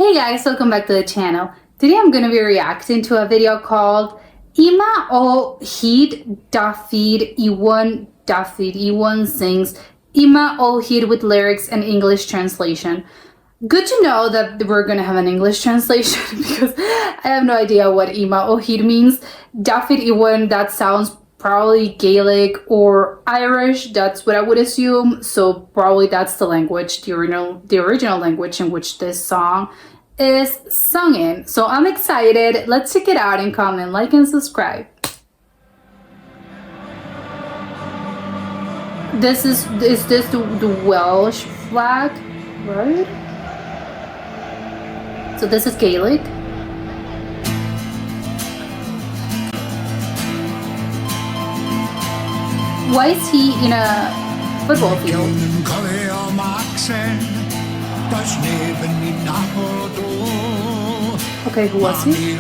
Hey guys, welcome back to the channel. Today I'm going to be reacting to a video called Ima o Hyd Dafydd Iwan. Dafydd Iwan sings Ima o Hyd with lyrics and English translation. Good to know that we're going to have an English translation because I have no idea what Ima o Hyd means. Dafydd Iwan, that sounds probably Gaelic or Irish, that's what I would assume, so probably that's the language, the original language in which this song is sung in. So I'm excited. Let's check it out and comment, like, and subscribe. Is this the Welsh flag, right? So this is Gaelic. Why is he in a football field? Okay, who was he?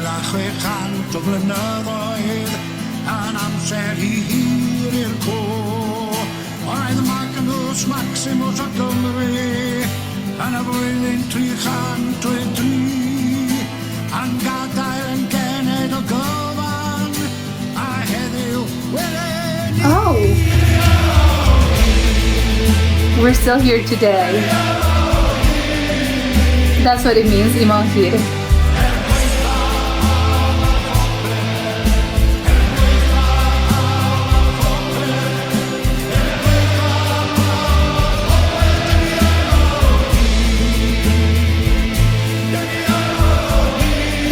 Oh, we're still here today. That's what it means, Ima o Hyd.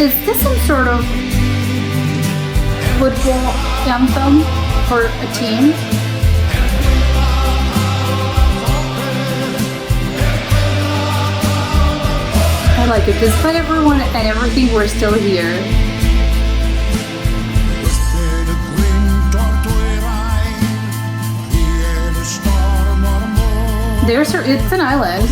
Is this some sort of football anthem for a team? I like it. Despite everyone and everything, we're still here. It's an island.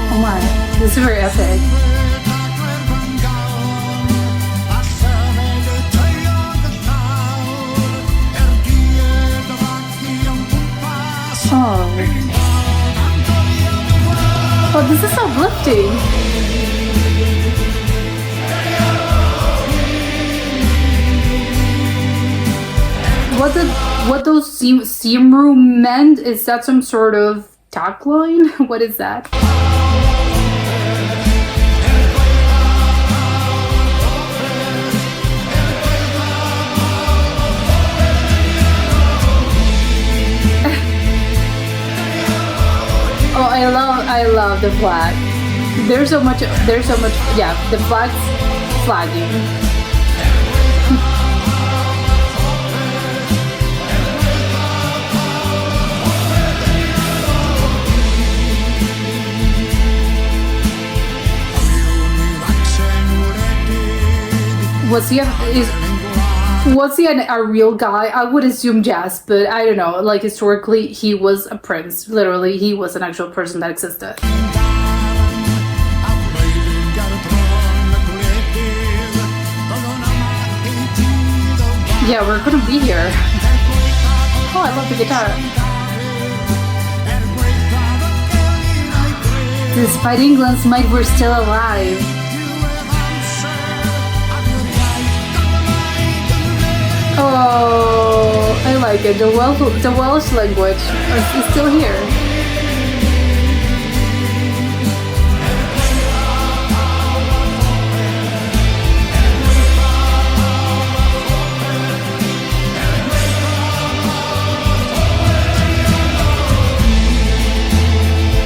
Oh my, this is very epic. Oh, this is uplifting. What those seam room meant? Is that some sort of tagline? What is that? Oh, I love the flag. There's so much, yeah, the flag's flagging. Was he a real guy? I would assume yes, but I don't know. Like, historically, he was a prince. Literally, he was an actual person that existed. Yeah, we're gonna be here. Oh, I love the guitar. Despite England's might, we're still alive. Oh, I like it. The Welsh language is still here.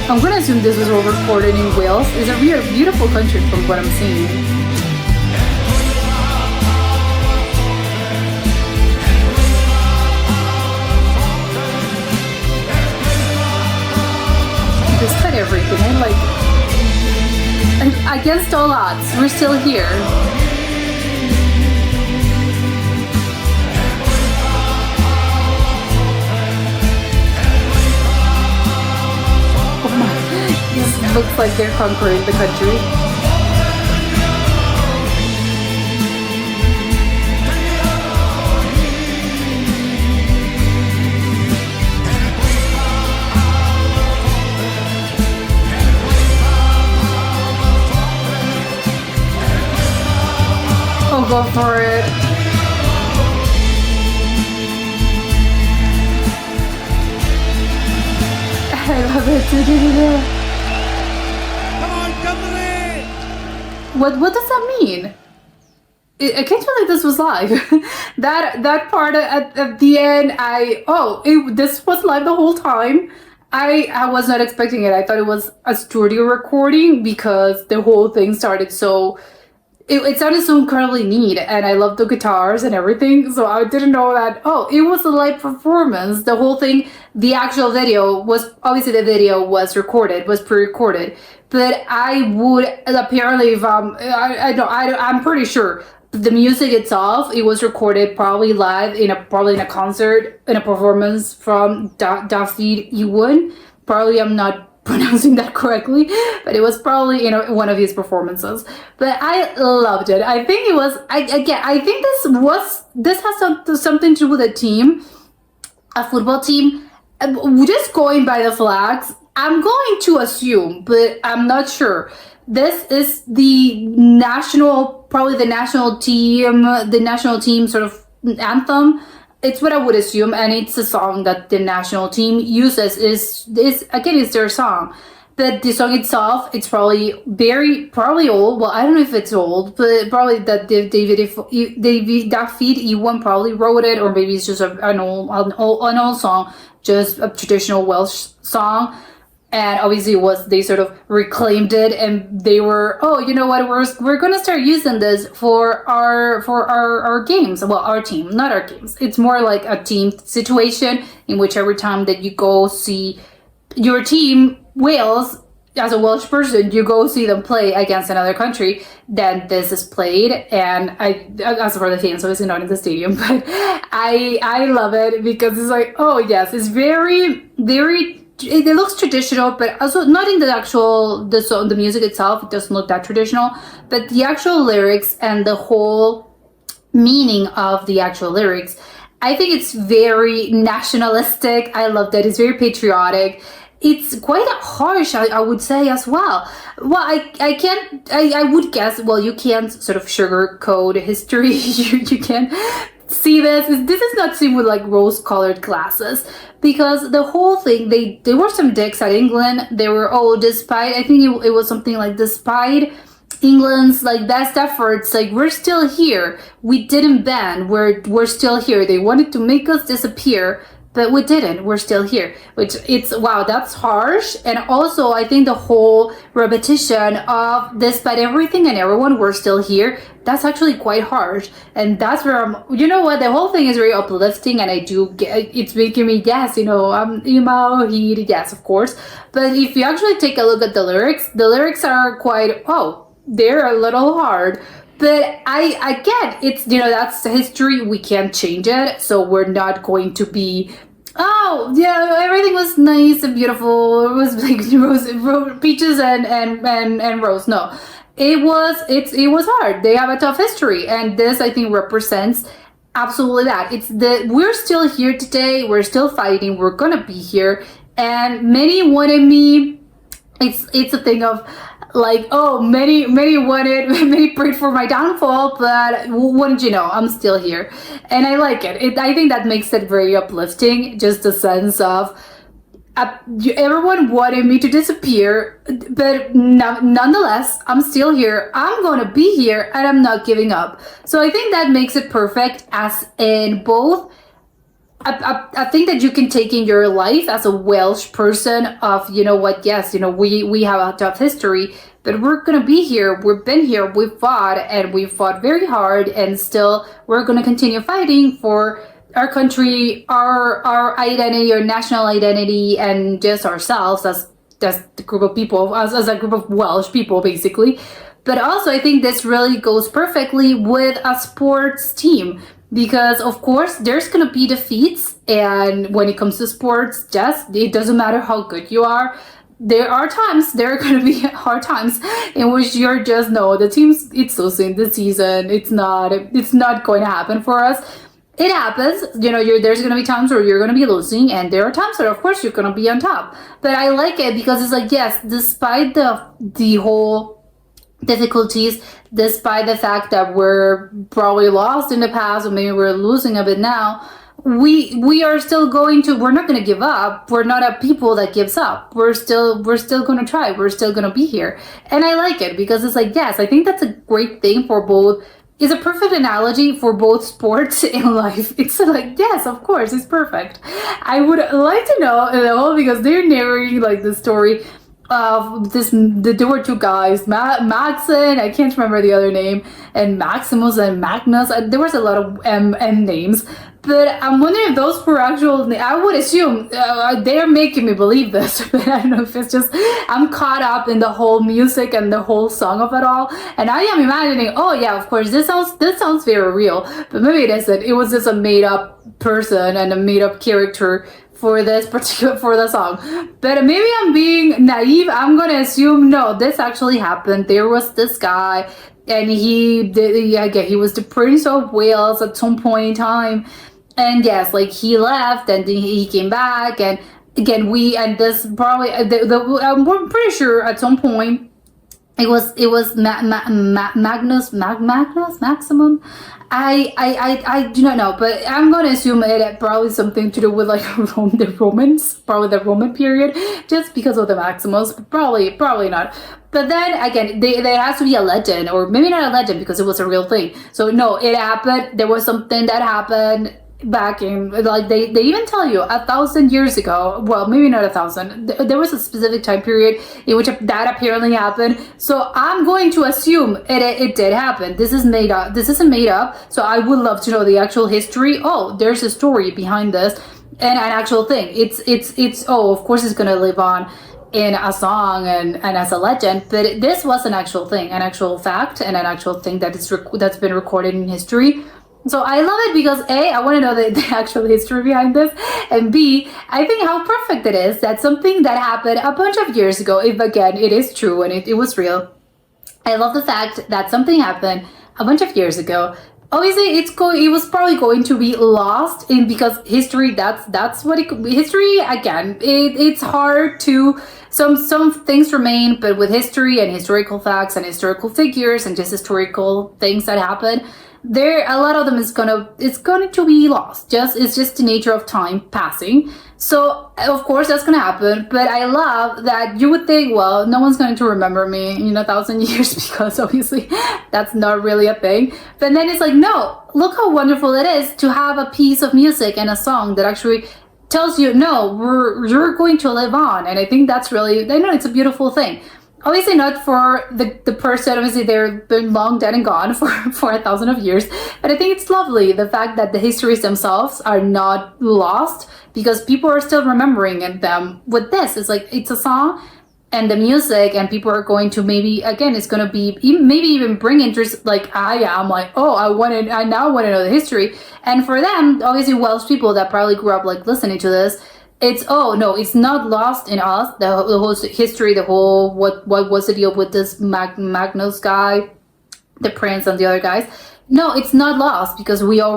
I'm gonna assume this was all recorded in Wales. It's a really beautiful country from what I'm seeing. Despite everything, I like it. And against all odds, we're still here. Oh my, this looks like they're conquering the country. go for it. I love it. Come on, Cymru! What does that mean? I can't believe this was live. that part at the end, this was live the whole time. I was not expecting it. I thought it was a studio recording because the whole thing started so... It sounded so incredibly neat, and I love the guitars and everything, so I didn't know that, it was a live performance. The whole thing, the actual video was, obviously the video was recorded, was pre-recorded, but I would, apparently, if I'm pretty sure, the music itself, it was recorded probably live in a concert, in a performance from Dafydd Iwan. Probably I'm not pronouncing that correctly, but it was probably one of his performances. But I loved it. I think it was, I think this has something to do with a team, a football team. Just going by the flags, I'm going to assume, but I'm not sure. This is probably the national team sort of anthem. It's what I would assume, and it's a song that the national team uses. Is again, it's their song. But the song itself, it's probably old. Well, I don't know if it's old, but probably that Dafydd Iwan probably wrote it, or maybe it's just an old song, just a traditional Welsh song. And obviously they sort of reclaimed it, and they were, you know what, we're gonna start using this for our games. Well, our team, not our games. It's more like a team situation in which every time that you go see your team, Wales, as a Welsh person, you go see them play against another country, then this is played. And as for the fans, obviously not in the stadium, but I love it because it's like, yes, it's very, very, it looks traditional, but also not in the song, the music itself, it doesn't look that traditional, but the actual lyrics and the whole meaning of the actual lyrics, I think it's very nationalistic. I love that. It's very patriotic. It's quite harsh, I would say, as well. Well, I would guess, well, you can't sort of sugarcoat history. you can't see this. This is not seen with like rose-colored glasses, because the whole thing, there were some dicks at England. They were, despite, I think it was something like, despite England's like best efforts, like, we're still here. We didn't ban. We're still here. They wanted to make us disappear, but we didn't. We're still here. Which, wow, that's harsh. And also, I think the whole repetition of despite everything and everyone, we're still here, that's actually quite harsh. And that's where you know what, the whole thing is very uplifting, and I do get, it's making me guess, emo, heat, yes, of course. But if you actually take a look at the lyrics are quite, they're a little hard. But I get it's, that's history. We can't change it. So we're not going to be, everything was nice and beautiful. It was like peaches and rose. No, it was hard. They have a tough history. And this, I think, represents absolutely that. We're still here today. We're still fighting. We're going to be here. And many wanted me. It's a thing of, like, many prayed for my downfall, but wouldn't you know, I'm still here. And I like it. I think that makes it very uplifting, just a sense of everyone wanted me to disappear, but nonetheless, I'm still here. I'm gonna be here, and I'm not giving up. So I think that makes it perfect, as in both I think that you can take in your life as a Welsh person of, yes, we have a tough history, but we're going to be here. We've been here. We've fought, and we fought very hard, and still we're going to continue fighting for our country, our identity, our national identity, and just ourselves as the group of people, as a group of Welsh people, basically. But also, I think this really goes perfectly with a sports team. Because, of course, there's going to be defeats, and when it comes to sports, it doesn't matter how good you are. There are going to be hard times in which you're just, the team's, it's losing the season. It's not going to happen for us. It happens, there's going to be times where you're going to be losing, and there are times where, of course, you're going to be on top. But I like it because it's like, yes, despite the whole difficulties, despite the fact that we're probably lost in the past, or maybe we're losing a bit now. We are still we're not going to give up. We're not a people that gives up. We're still going to try. We're still going to be here. And I like it because it's like, yes, I think that's a great thing for both. It's a perfect analogy for both sports and life. It's like, yes, of course, it's perfect. I would like to know, because they're narrating like the story of there were two guys, Maxon, I can't remember the other name, and Maximus and Magnus. There was a lot of M names, but I'm wondering if those were actual. I would assume they're making me believe this, but I don't know if it's just I'm caught up in the whole music and the whole song of it all, and I am imagining, oh yeah, of course, this sounds very real, but maybe it isn't. It was just a made up person and a made up character for the song. But maybe I'm being naive. I'm gonna assume no, this actually happened. There was this guy, and he was the Prince of Wales at some point in time, and yes, like he left and then he came back, and again I'm pretty sure at some point it was Maximum. I do not know, but I'm gonna assume it had probably something to do with like the Romans, probably the Roman period, just because of the Maximus. Probably not. But then again, there has to be a legend, or maybe not a legend because it was a real thing. So no, it happened. There was something that happened back in, like they even tell you 1,000 years ago. Well, maybe not 1,000. There was a specific time period in which that apparently happened. So I'm going to assume it did happen. This is made up. This isn't made up. So I would love to know the actual history. Oh, there's a story behind this and an actual thing. It's oh, of course it's gonna live on in a song and as a legend, but this was an actual thing, an actual fact, and an actual thing that's been recorded in history. So I love it because A, I want to know the actual history behind this, and B, I think how perfect it is that something that happened a bunch of years ago, if again it is true and it was real. I love the fact that something happened a bunch of years ago. Obviously, it was probably going to be lost in, because history. That's what history again. It's hard to some things remain, but with history and historical facts and historical figures and just historical things that happen, a lot of them it's going to be lost. It's just the nature of time passing. So of course that's going to happen, but I love that you would think, well, no one's going to remember me in 1,000 years because obviously that's not really a thing. But then it's like, no, look how wonderful it is to have a piece of music and a song that actually tells you, no, you're going to live on. And I think that's really, I know it's a beautiful thing. Obviously not for the person, obviously they're long dead and gone for 1,000 of years, but I think it's lovely, the fact that the histories themselves are not lost because people are still remembering them with this. It's like, it's a song and the music, and people are going to maybe, again, it's going to be, maybe even bring interest, like I am, like, oh, I now want to know the history. And for them, obviously Welsh people that probably grew up like listening to this, it's, oh no, it's not lost in us, the whole history, the whole what was the deal with this Magnus guy, the prince and the other guys. No, it's not lost because we know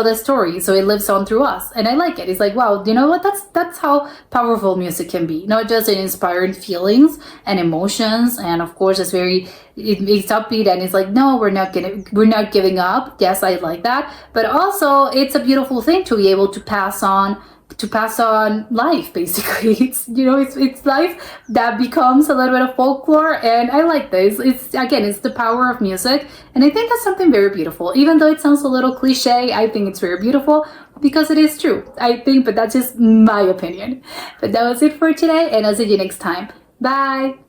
the story, so it lives on through us, and I like it. It's like, wow, you know what? That's how powerful music can be. Not just in inspiring feelings and emotions, and of course, it's upbeat, and it's like, no, we're not giving up. Yes, I like that, but also it's a beautiful thing to be able to pass on life, basically. It's life that becomes a little bit of folklore, and I like this. It's the power of music, and I think that's something very beautiful. Even though it sounds a little cliche, I think it's very beautiful because it is true, I think, but that's just my opinion. But that was it for today, and I'll see you next time. Bye!